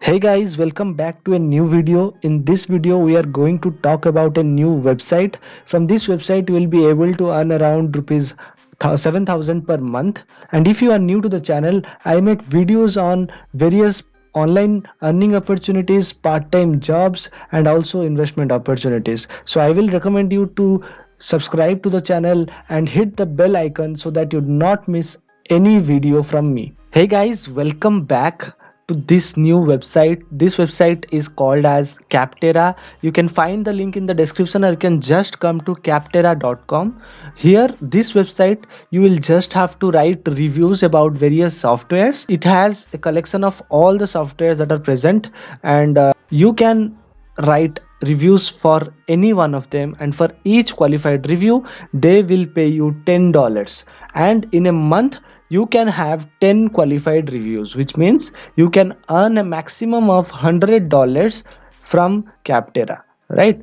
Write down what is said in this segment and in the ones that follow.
Hey guys, welcome back to a new video. In this video, we are going to talk about a new website. From this website, you will be able to earn around rupees 7,000 per month. And if you are new to the channel, I make videos on various online earning opportunities, part-time jobs, and also investment opportunities. So I will recommend you to subscribe to the channel and hit the bell icon so that you do not miss any video from me. Hey guys, welcome back to this new website. This website is called as Capterra. You can find the link in the description, or you can just come to capterra.com. Here, this website, you will just have to write reviews about various softwares. It has a collection of all the softwares that are present, and you can write reviews for any one of them, and for each qualified review they will pay you $10, and in a month you can have 10 qualified reviews, which means you can earn a maximum of $100 from Capterra, right?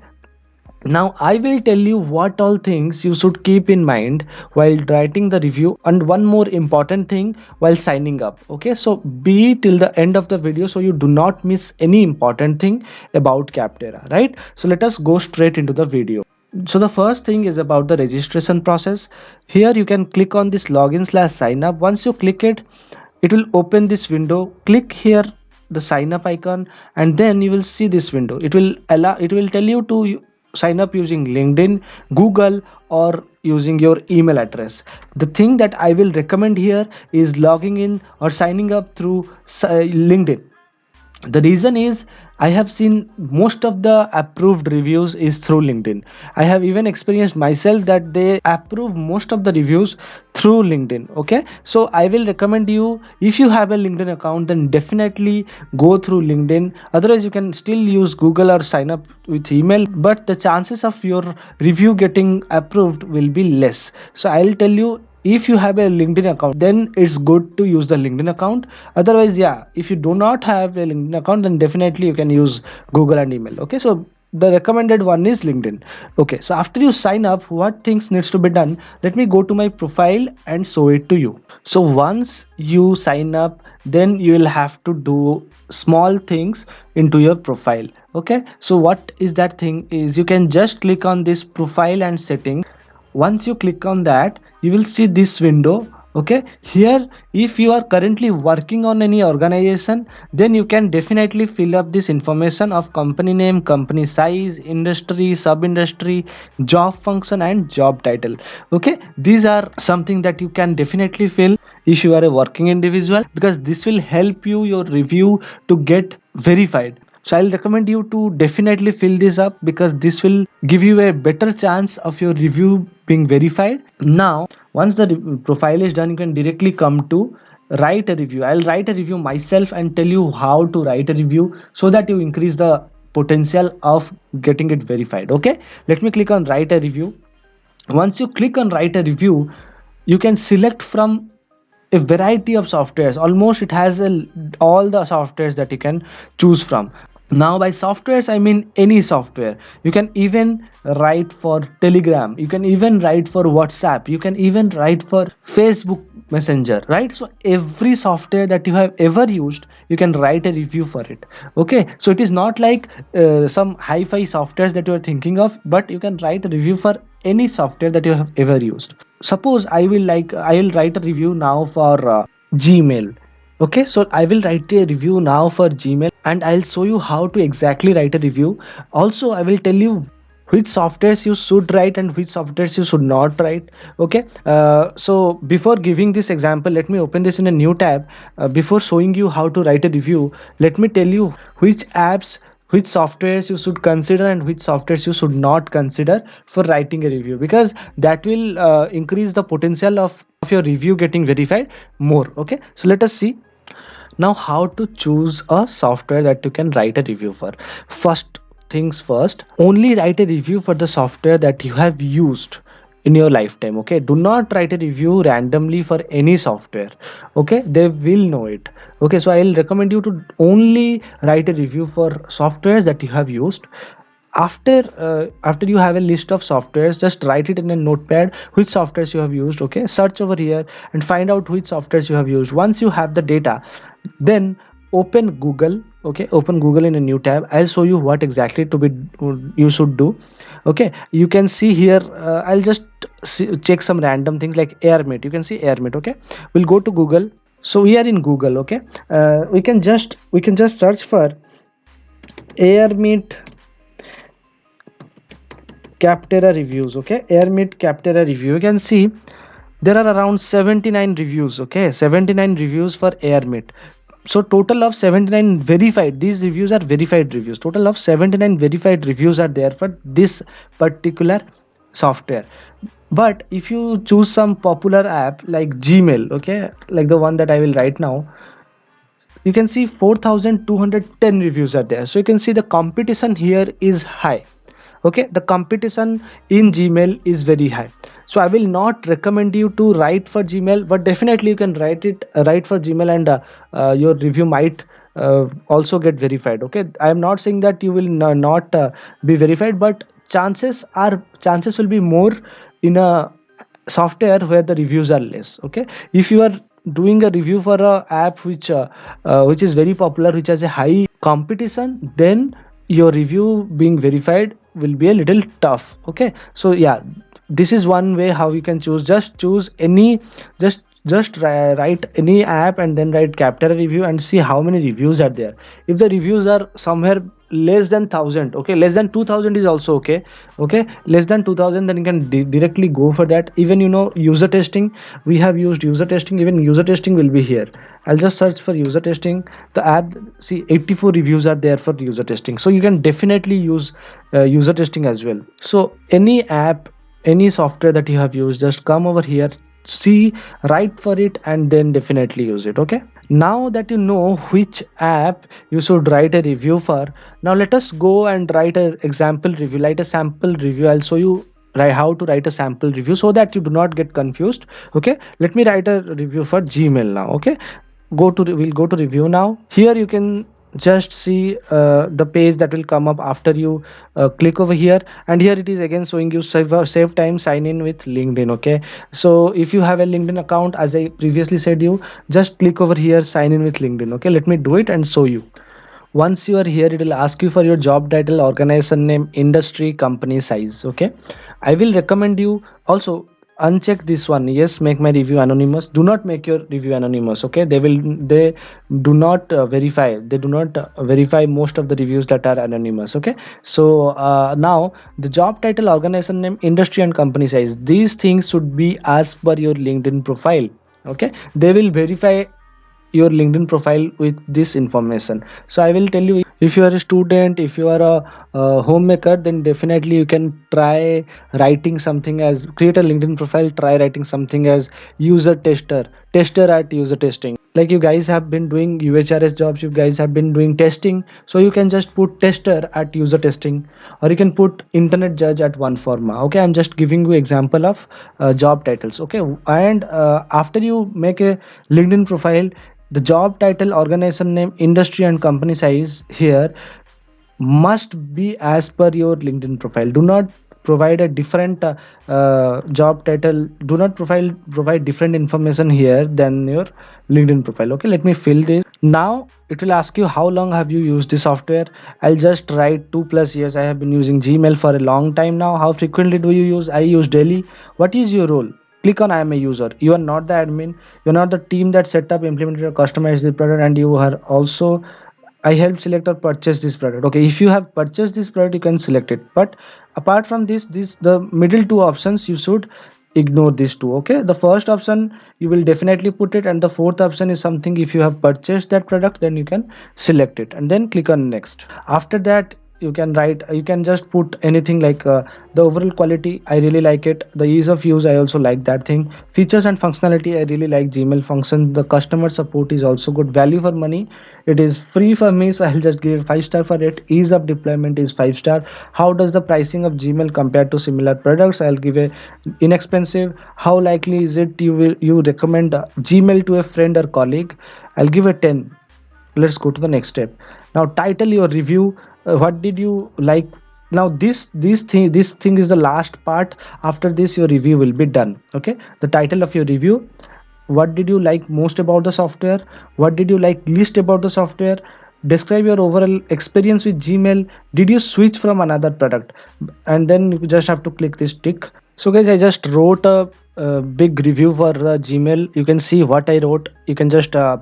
Now I will tell you what all things you should keep in mind while writing the review, and one more important thing while signing up. Okay, so be till the end of the video so you do not miss any important thing about Capterra, right? So let us go straight into the video. So the first thing is about the registration process. Here you can click on this login slash sign up. Once you click it, it will open this window. Click here the sign up icon, and then you will see this window. It will tell you to sign up using LinkedIn, Google, or using your email address. The thing that I will recommend here is logging in or signing up through LinkedIn. The reason is I have seen most of the approved reviews is through LinkedIn. I have even experienced myself that they approve most of the reviews through LinkedIn. Okay, so I will recommend you, if you have a LinkedIn account, then definitely go through LinkedIn. Otherwise you can still use Google or sign up with email, but the chances of your review getting approved will be less. So I'll tell you, if you have a LinkedIn account, then it's good to use the LinkedIn account. Otherwise, yeah, if you do not have a LinkedIn account, then definitely you can use Google and email. Okay, so the recommended one is LinkedIn. Okay, so after you sign up, what things needs to be done? Let me go to my profile and show it to you. So once you sign up, then you will have to do small things into your profile. Okay, so what is that thing is, you can just click on this profile and settings. Once you click on that, you will see this window. Okay, here if you are currently working on any organization, then you can definitely fill up this information of company name, company size, industry, sub industry, job function, and job title. Okay, these are something that you can definitely fill if you are a working individual, because this will help you your review to get verified. So I'll recommend you to definitely fill this up, because this will give you a better chance of your review being verified. Now once the profile is done, you can directly come to write a review. I'll write a review myself and tell you how to write a review so that you increase the potential of getting it verified. Okay, let me click on write a review. Once you click on write a review, you can select from a variety of softwares. Almost it has all the softwares that you can choose from. Now by softwares I mean any software. You can even write for Telegram, you can even write for WhatsApp, you can even write for Facebook Messenger, right? So every software that you have ever used, you can write a review for it. Okay, so it is not like some hi-fi softwares that you are thinking of, but you can write a review for any software that you have ever used. Suppose I will write a review now for Gmail. Okay, so I will write a review now for Gmail, and I'll show you how to exactly write a review. Also I will tell you which softwares you should write and which softwares you should not write. Okay, so before giving this example, let me open this in a new tab. Before showing you how to write a review, let me tell you which apps, which softwares you should consider and which softwares you should not consider for writing a review, because that will increase the potential of your review getting verified more. Okay, so let us see now how to choose a software that you can write a review for. First things first, only write a review for the software that you have used in your lifetime. Okay, do not write a review randomly for any software. Okay, they will know it. Okay, so I'll recommend you to only write a review for softwares that you have used. After you have a list of softwares, just write it in a notepad which softwares you have used. Okay, search over here and find out which softwares you have used. Once you have the data, then open Google. Okay, open Google in a new tab. I'll show you what exactly to be you should do. Okay, you can see here, I'll just check some random things like Airmeet. You can see Airmeet. Okay, we'll go to Google. So we are in Google. Okay, we can just search for Airmeet Capterra reviews. Okay, Airmeet Capterra review. You can see there are around 79 reviews. Okay, 79 reviews for Airmeet. So total of 79 verified, these reviews are verified reviews. Total of 79 verified reviews are there for this particular software. But if you choose some popular app like Gmail, okay, like the one that I will write now, you can see 4210 reviews are there. So you can see the competition here is high. Okay, the competition in Gmail is very high. So I will not recommend you to write for Gmail, but definitely you can write for Gmail, and your review might also get verified. Okay, I am not saying that you will not be verified, but chances will be more in a software where the reviews are less. Okay, if you are doing a review for a app which is very popular, which has a high competition, then your review being verified will be a little tough. Okay, so yeah, this is one way how you can choose. Just choose any, write any app and then write Capterra review and see how many reviews are there. If the reviews are somewhere less than 1000, okay, less than 2000 is also okay. Okay, less than 2000, then you can directly go for that. Even user testing, we have used user testing, even user testing will be here. I'll just search for user testing, the app. See, 84 reviews are there for user testing, so you can definitely use user testing as well. So any app, any software that you have used, just come over here, see, write for it, and then definitely use it. Okay, now that you know which app you should write a review for, now let us go and write a example review, write a sample review. I'll show you how to write a sample review so that you do not get confused. Okay, let me write a review for Gmail now. Okay, we'll go to review now. Here you can just see the page that will come up after you click over here, and here it is again showing you save time, sign in with LinkedIn. Okay, so if you have a LinkedIn account, as I previously said, you just click over here, sign in with LinkedIn. Okay, let me do it and show you. Once you are here, it will ask you for your job title, organization name, industry, company size. Okay, I will recommend you also uncheck this one. Yes, make my review anonymous. Do not make your review anonymous. Okay, they do not verify most of the reviews that are anonymous. Okay, so now the job title, organization name, industry, and company size, these things should be as per your LinkedIn profile. Okay, they will verify your LinkedIn profile with this information. So I will tell you, if you are a student, if you are a homemaker, then definitely you can try writing something as, create a LinkedIn profile, try writing something as user tester at user testing. Like you guys have been doing UHRS jobs, you guys have been doing testing, so you can just put tester at user testing, or you can put internet judge at one forma. Okay, I'm just giving you example of job titles. Okay, and after you make a LinkedIn profile, the job title, organization name, industry, and company size here must be as per your LinkedIn profile. Do not provide a different job title. Do not provide different information here than your LinkedIn profile. Okay, let me fill this. Now it will ask you how long have you used this software. I'll just write 2+ years. I have been using Gmail for a long time now. How frequently do you use? I use daily. What is your role? Click on I am a user. You are not the admin. You're not the team that set up, implemented, or customized the product, and you are also, I help select or purchase this product. Okay, if you have purchased this product, you can select it. But apart from this the middle two options, you should ignore these two. Okay, the first option you will definitely put it, and the fourth option is something, if you have purchased that product, then you can select it and then click on next. After that, you can write, you can just put anything like the overall quality, I really like it. The ease of use, I also like that thing. Features and functionality, I really like Gmail function. The customer support is also good. Value for money, it is free for me, so I'll just give 5 star for it. Ease of deployment is 5 star. How does the pricing of Gmail compare to similar products? I'll give a inexpensive. How likely is it you recommend Gmail to a friend or colleague? I'll give a 10. Let's go to the next step. Now title your review. What did you like? Now this thing is the last part. After this, your review will be done. Okay, the title of your review, what did you like most about the software, what did you like least about the software, describe your overall experience with Gmail, did you switch from another product, and then you just have to click this tick. So guys, I just wrote a big review for Gmail. You can see what I wrote. You can just uh,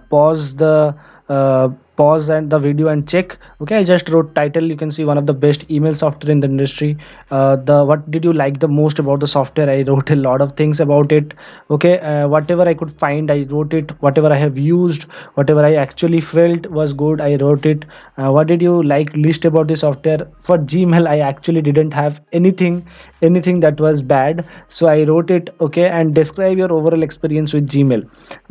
pause and the video and check. Okay, I just wrote title. You can see one of the best email software in the industry. The what did you like the most about the software? I wrote a lot of things about it. Okay, whatever I could find, I wrote it. Whatever I have used, whatever I actually felt was good, I wrote it. What did you like least about the software? For Gmail, I actually didn't have anything that was bad, so I wrote it. Okay, and describe your overall experience with Gmail.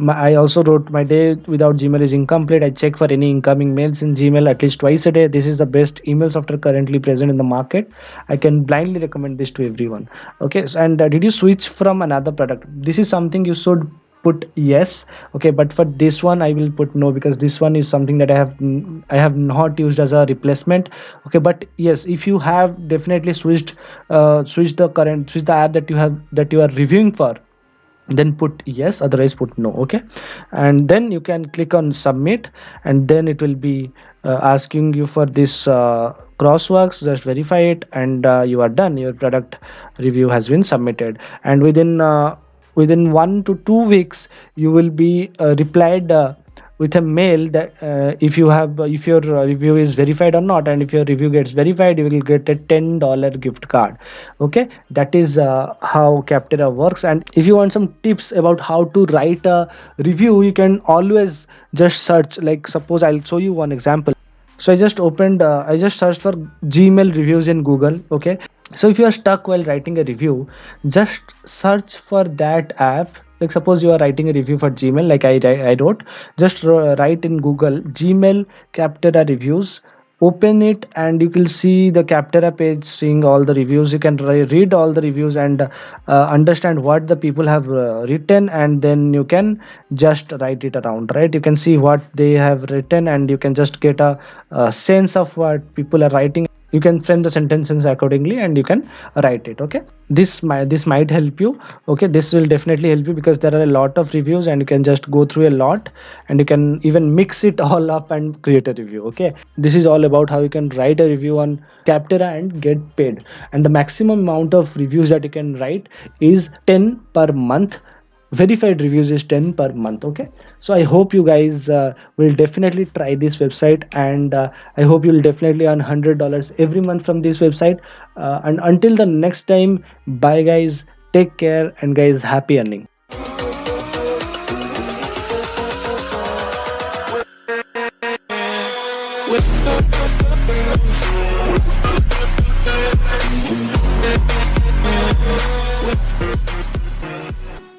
I also wrote my day without Gmail is incomplete. I check for any incoming mails in Gmail at least twice a day. This is the best email software currently present in the market. I can blindly recommend this to everyone. Okay, and did you switch from another product? This is something you should put yes. Okay, but for this one I will put no, because this one is something that I have not used as a replacement. Okay, but yes, if you have definitely switch the app that you are reviewing for, then put yes, otherwise put no. Okay, and then you can click on submit, and then it will be asking you for this crossworks. Just verify it, and you are done. Your product review has been submitted, and within 1 to 2 weeks you will be replied with a mail that if your review is verified or not, and if your review gets verified, you will get a $10 gift card. Okay, that is how Capterra works. And if you want some tips about how to write a review, you can always just search. Like, suppose I'll show you one example. So I just searched for Gmail reviews in Google. Okay, so if you are stuck while writing a review, just search for that app. Like, suppose you are writing a review for Gmail, like I wrote, just write in Google Gmail Capterra reviews, open it, and you will see the Capterra page seeing all the reviews. You can read all the reviews and understand what the people have written, and then you can just write it around, right? You can see what they have written, and you can just get a sense of what people are writing. You can frame the sentences accordingly, and you can write it. Okay, this might help you. Okay, this will definitely help you, because there are a lot of reviews and you can just go through a lot, and you can even mix it all up and create a review. Okay, this is all about how you can write a review on Capterra and get paid. And the maximum amount of reviews that you can write is 10 per month. Verified reviews is 10 per month. Okay, so I hope you guys will definitely try this website, and I hope you'll definitely earn $100 every month from this website. And until the next time, bye guys, take care, and guys, happy earning. With